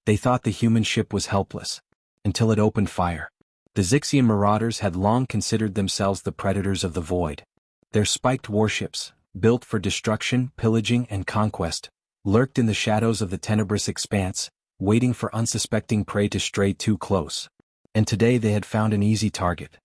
They thought the human ship was helpless. Until it opened fire. The Zixian marauders had long considered themselves the predators of the void. Their spiked warships, built for destruction, pillaging, and conquest, lurked in the shadows of the tenebrous expanse, waiting for unsuspecting prey to stray too close. And today they had found an easy target.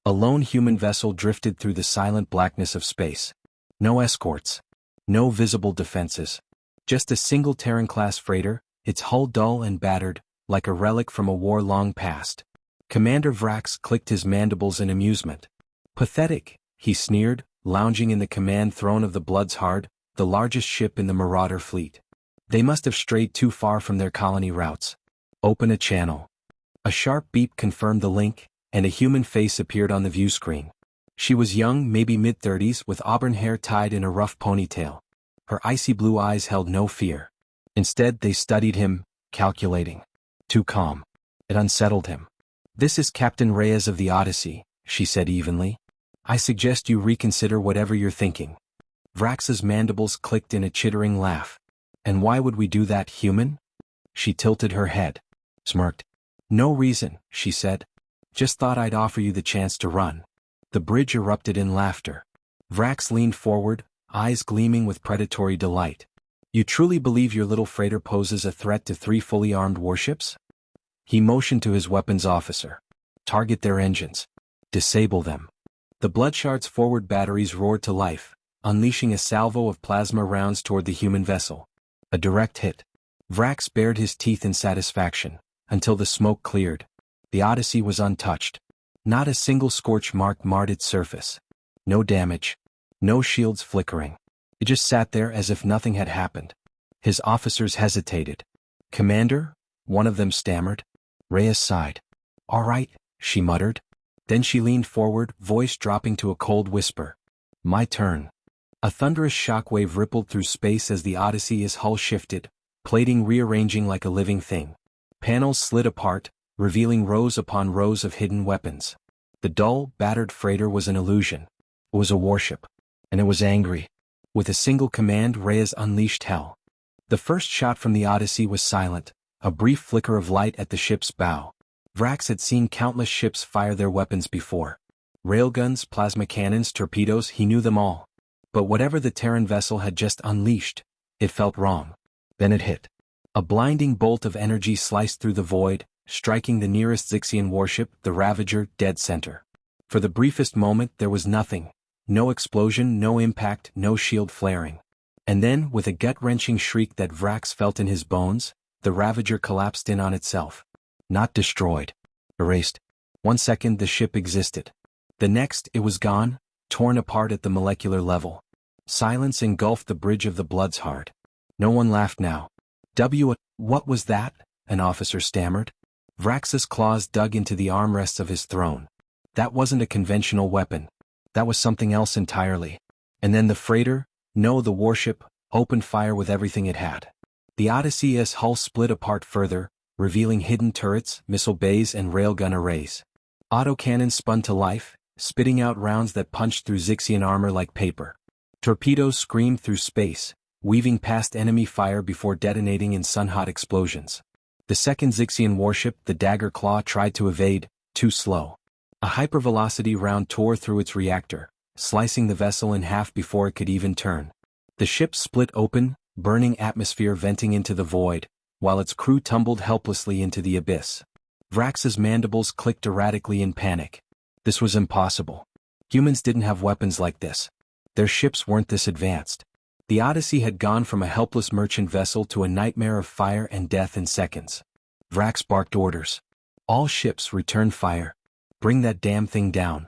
A lone human vessel drifted through the silent blackness of space. No escorts. No visible defenses. Just a single Terran-class freighter, its hull dull and battered, like a relic from a war long past. Commander Vrax clicked his mandibles in amusement. Pathetic, he sneered, lounging in the command throne of the Bloodshard, the largest ship in the Marauder fleet. They must have strayed too far from their colony routes. Open a channel. A sharp beep confirmed the link, and a human face appeared on the view screen. She was young, maybe mid-30s, with auburn hair tied in a rough ponytail. Her icy blue eyes held no fear. Instead, they studied him, calculating. Too calm. It unsettled him. "This is Captain Reyes of the Odyssey," she said evenly. "I suggest you reconsider whatever you're thinking." Vrax's mandibles clicked in a chittering laugh. "And why would we do that, human?" She tilted her head. Smirked. "No reason," she said. "Just thought I'd offer you the chance to run." The bridge erupted in laughter. Vrax leaned forward, eyes gleaming with predatory delight. "You truly believe your little freighter poses a threat to 3 fully armed warships?" He motioned to his weapons officer. "Target their engines. Disable them." The Bloodshard's forward batteries roared to life, unleashing a salvo of plasma rounds toward the human vessel. A direct hit. Vrax bared his teeth in satisfaction, until the smoke cleared. The Odyssey was untouched. Not a single scorch mark marred its surface. No damage. No shields flickering. It just sat there as if nothing had happened. His officers hesitated. "Commander?" one of them stammered. Reyes sighed. "All right," she muttered. Then she leaned forward, voice dropping to a cold whisper. "My turn." A thunderous shockwave rippled through space as the Odyssey's hull shifted, plating rearranging like a living thing. Panels slid apart, revealing rows upon rows of hidden weapons. The dull, battered freighter was an illusion. It was a warship. And it was angry. With a single command, Reyes unleashed hell. The first shot from the Odyssey was silent, a brief flicker of light at the ship's bow. Vrax had seen countless ships fire their weapons before. Railguns, plasma cannons, torpedoes, he knew them all. But whatever the Terran vessel had just unleashed, it felt wrong. Then it hit. A blinding bolt of energy sliced through the void, striking the nearest Zixian warship, the Ravager, dead center. For the briefest moment there was nothing. No explosion, no impact, no shield flaring. And then, with a gut-wrenching shriek that Vrax felt in his bones, the Ravager collapsed in on itself. Not destroyed. Erased. 1 second the ship existed. The next, it was gone, torn apart at the molecular level. Silence engulfed the bridge of the Bloodshard. No one laughed now. What was that?" an officer stammered. Vrax's claws dug into the armrests of his throne. "That wasn't a conventional weapon. That was something else entirely." And then the freighter, no, the warship, opened fire with everything it had. The Odyssey's hull split apart further, revealing hidden turrets, missile bays, and railgun arrays. Autocannons spun to life, spitting out rounds that punched through Zixian armor like paper. Torpedoes screamed through space, weaving past enemy fire before detonating in sun-hot explosions. The second Zixian warship, the Dagger Claw, tried to evade, too slow. A hypervelocity round tore through its reactor, slicing the vessel in half before it could even turn. The ship split open, burning atmosphere venting into the void, while its crew tumbled helplessly into the abyss. Vrax's mandibles clicked erratically in panic. This was impossible. Humans didn't have weapons like this. Their ships weren't this advanced. The Odyssey had gone from a helpless merchant vessel to a nightmare of fire and death in seconds. Vrax barked orders. "All ships return fire. Bring that damn thing down."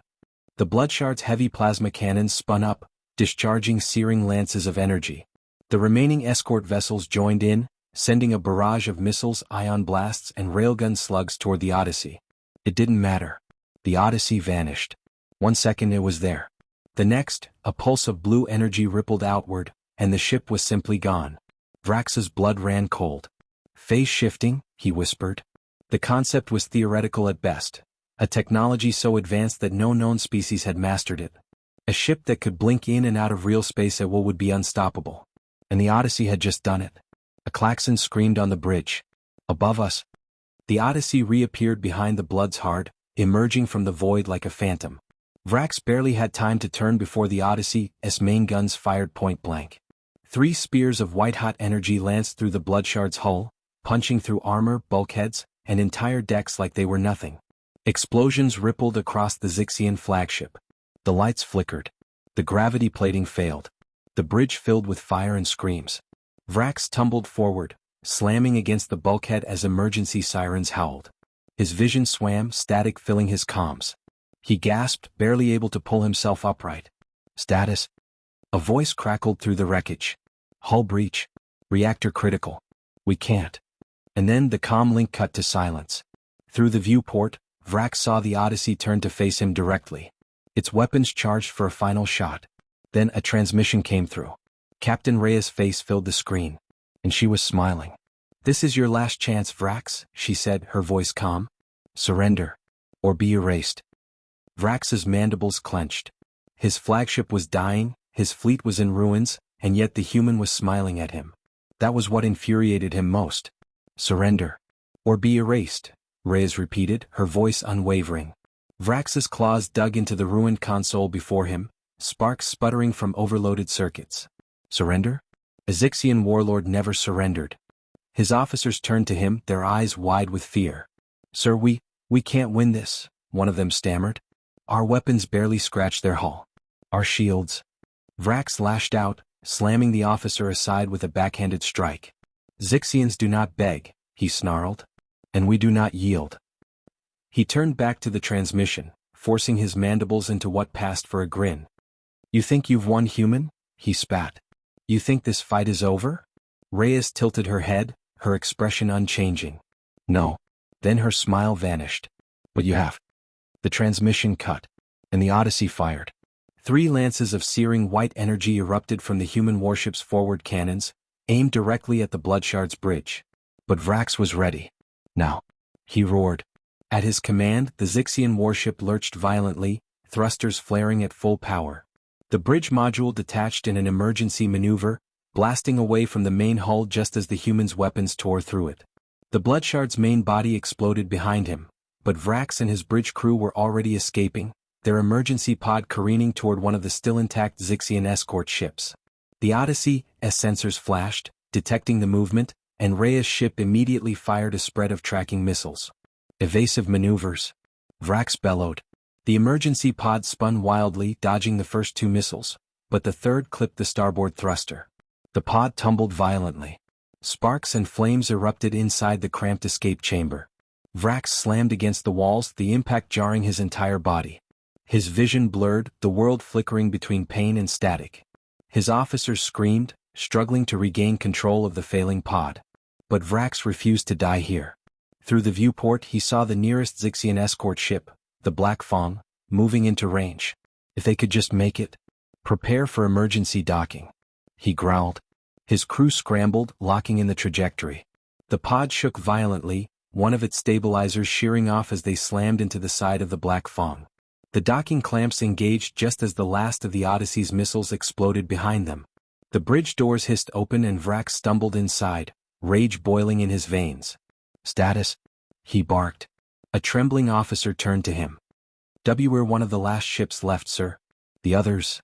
The Bloodshard's heavy plasma cannons spun up, discharging searing lances of energy. The remaining escort vessels joined in, sending a barrage of missiles, ion blasts, and railgun slugs toward the Odyssey. It didn't matter. The Odyssey vanished. 1 second it was there. The next, a pulse of blue energy rippled outward, and the ship was simply gone. Vrax's blood ran cold. "Phase shifting," he whispered. The concept was theoretical at best. A technology so advanced that no known species had mastered it. A ship that could blink in and out of real space at will would be unstoppable. And the Odyssey had just done it. A klaxon screamed on the bridge. Above us, the Odyssey reappeared behind the Blood's Heart, emerging from the void like a phantom. Vrax barely had time to turn before the Odyssey's main guns fired point blank. 3 spears of white-hot energy lanced through the Bloodshard's hull, punching through armor, bulkheads, and entire decks like they were nothing. Explosions rippled across the Zixian flagship. The lights flickered. The gravity plating failed. The bridge filled with fire and screams. Vrax tumbled forward, slamming against the bulkhead as emergency sirens howled. His vision swam, static filling his comms. He gasped, barely able to pull himself upright. Status? A voice crackled through the wreckage. Hull breach. Reactor critical. We can't. And then the comm link cut to silence. Through the viewport, Vrax saw the Odyssey turn to face him directly. Its weapons charged for a final shot. Then a transmission came through. Captain Rhea's face filled the screen. And she was smiling. This is your last chance, Vrax, she said, her voice calm. Surrender. Or be erased. Vrax's mandibles clenched. His flagship was dying, his fleet was in ruins, and yet the human was smiling at him. That was what infuriated him most. Surrender. Or be erased, Reyes repeated, her voice unwavering. Vrax's claws dug into the ruined console before him, sparks sputtering from overloaded circuits. Surrender? A Zixian warlord never surrendered. His officers turned to him, their eyes wide with fear. Sir, we can't win this, one of them stammered. Our weapons barely scratched their hull. Our shields. Vrax lashed out, slamming the officer aside with a backhanded strike. Zixians do not beg, he snarled. And we do not yield. He turned back to the transmission, forcing his mandibles into what passed for a grin. You think you've won, human? He spat. You think this fight is over? Reyes tilted her head, her expression unchanging. No. Then her smile vanished. But you have. The transmission cut, and the Odyssey fired. 3 lances of searing white energy erupted from the human warship's forward cannons, aimed directly at the Bloodshard's bridge. But Vrax was ready. Now. He roared. At his command, the Zixian warship lurched violently, thrusters flaring at full power. The bridge module detached in an emergency maneuver, blasting away from the main hull just as the human's weapons tore through it. The Bloodshard's main body exploded behind him, but Vrax and his bridge crew were already escaping, their emergency pod careening toward one of the still intact Zixian escort ships. The Odyssey's sensors flashed, detecting the movement, and Rhea's ship immediately fired a spread of tracking missiles. Evasive maneuvers. Vrax bellowed. The emergency pod spun wildly, dodging the first 2 missiles, but the third clipped the starboard thruster. The pod tumbled violently. Sparks and flames erupted inside the cramped escape chamber. Vrax slammed against the walls, the impact jarring his entire body. His vision blurred, the world flickering between pain and static. His officers screamed, struggling to regain control of the failing pod. But Vrax refused to die here. Through the viewport he saw the nearest Zixian escort ship, the Black Fong, moving into range. If they could just make it. Prepare for emergency docking. He growled. His crew scrambled, locking in the trajectory. The pod shook violently, one of its stabilizers shearing off as they slammed into the side of the Black Fong. The docking clamps engaged just as the last of the Odyssey's missiles exploded behind them. The bridge doors hissed open and Vrax stumbled inside, rage boiling in his veins. Status? He barked. A trembling officer turned to him. We're one of the last ships left, sir. The others.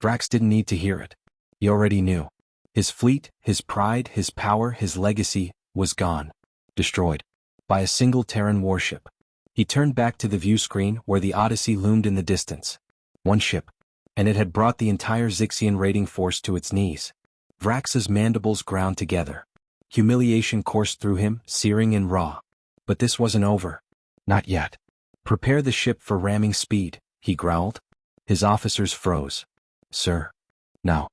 Vrax didn't need to hear it. He already knew. His fleet, his pride, his power, his legacy, was gone. Destroyed. By a single Terran warship. He turned back to the view screen where the Odyssey loomed in the distance. One ship. And it had brought the entire Zixian raiding force to its knees. Vrax's mandibles ground together. Humiliation coursed through him, searing and raw. But this wasn't over. Not yet. Prepare the ship for ramming speed, he growled. His officers froze. Sir. Now.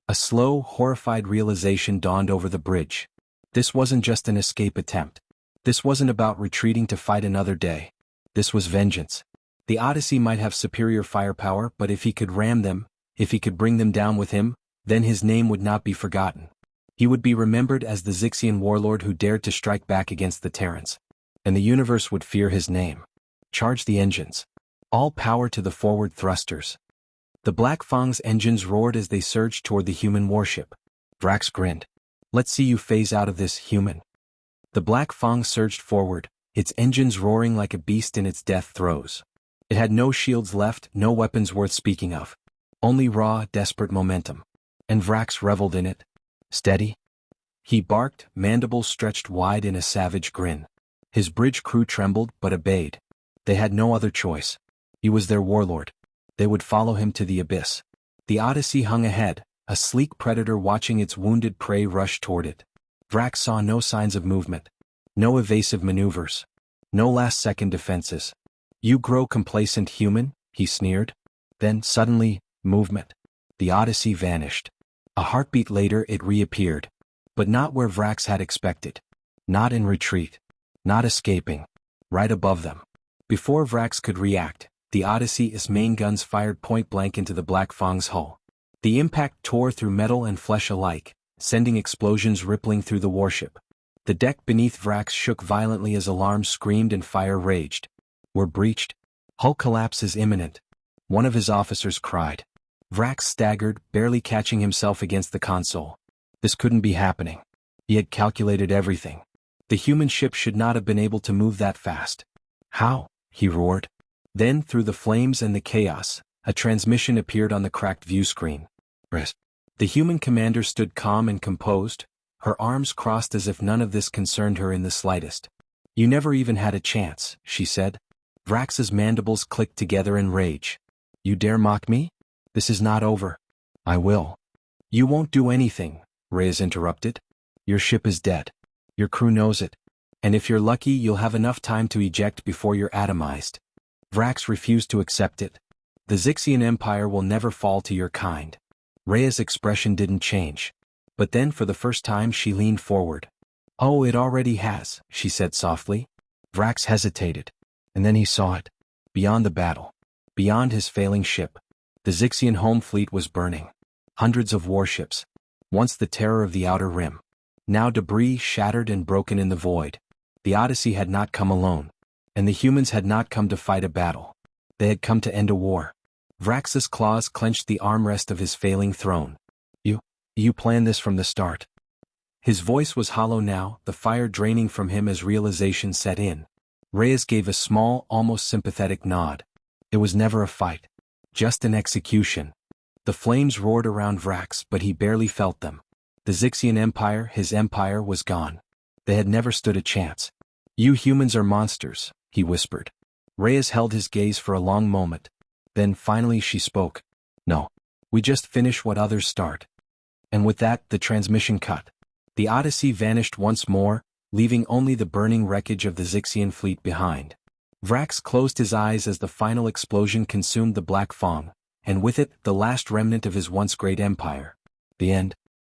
A slow, horrified realization dawned over the bridge. This wasn't just an escape attempt. This wasn't about retreating to fight another day. This was vengeance. The Odyssey might have superior firepower, but if he could ram them, if he could bring them down with him, then his name would not be forgotten. He would be remembered as the Zixian warlord who dared to strike back against the Terrans. And the universe would fear his name. Charge the engines. All power to the forward thrusters. The Black Fong's engines roared as they surged toward the human warship. Vrax grinned. Let's see you phase out of this, human. The Black Fang surged forward, its engines roaring like a beast in its death throes. It had no shields left, no weapons worth speaking of. Only raw, desperate momentum. And Vrax reveled in it. Steady? He barked, mandibles stretched wide in a savage grin. His bridge crew trembled but obeyed. They had no other choice. He was their warlord. They would follow him to the abyss. The Odyssey hung ahead, a sleek predator watching its wounded prey rush toward it. Vrax saw no signs of movement. No evasive maneuvers. No last-second defenses. You grow complacent, human, he sneered. Then, suddenly, movement. The Odyssey vanished. A heartbeat later it reappeared. But not where Vrax had expected. Not in retreat. Not escaping. Right above them. Before Vrax could react, the Odyssey's main guns fired point-blank into the Black Fang's hull. The impact tore through metal and flesh alike, sending explosions rippling through the warship. The deck beneath Vrax shook violently as alarms screamed and fire raged. We're breached. Hull collapse is imminent. One of his officers cried. Vrax staggered, barely catching himself against the console. This couldn't be happening. He had calculated everything. The human ship should not have been able to move that fast. How? He roared. Then, through the flames and the chaos, a transmission appeared on the cracked view screen. The human commander stood calm and composed, her arms crossed as if none of this concerned her in the slightest. You never even had a chance, she said. Vrax's mandibles clicked together in rage. You dare mock me? This is not over. I will. You won't do anything, Reyes interrupted. Your ship is dead. Your crew knows it. And if you're lucky, you'll have enough time to eject before you're atomized. Vrax refused to accept it. The Xixian Empire will never fall to your kind. Rhea's expression didn't change. But then for the first time she leaned forward. Oh, it already has, she said softly. Vrax hesitated. And then he saw it. Beyond the battle. Beyond his failing ship. The Xixian home fleet was burning. Hundreds of warships. Once the terror of the Outer Rim. Now debris shattered and broken in the void. The Odyssey had not come alone. And the humans had not come to fight a battle. They had come to end a war. Vrax's claws clenched the armrest of his failing throne. You planned this from the start. His voice was hollow now, the fire draining from him as realization set in. Reyes gave a small, almost sympathetic nod. It was never a fight. Just an execution. The flames roared around Vrax, but he barely felt them. The Xixian Empire, his empire, was gone. They had never stood a chance. You humans are monsters, he whispered. Reyes held his gaze for a long moment. Then finally she spoke. No. We just finish what others start. And with that, the transmission cut. The Odyssey vanished once more, leaving only the burning wreckage of the Xixian fleet behind. Vrax closed his eyes as the final explosion consumed the Black Fang, and with it, the last remnant of his once great empire. The end.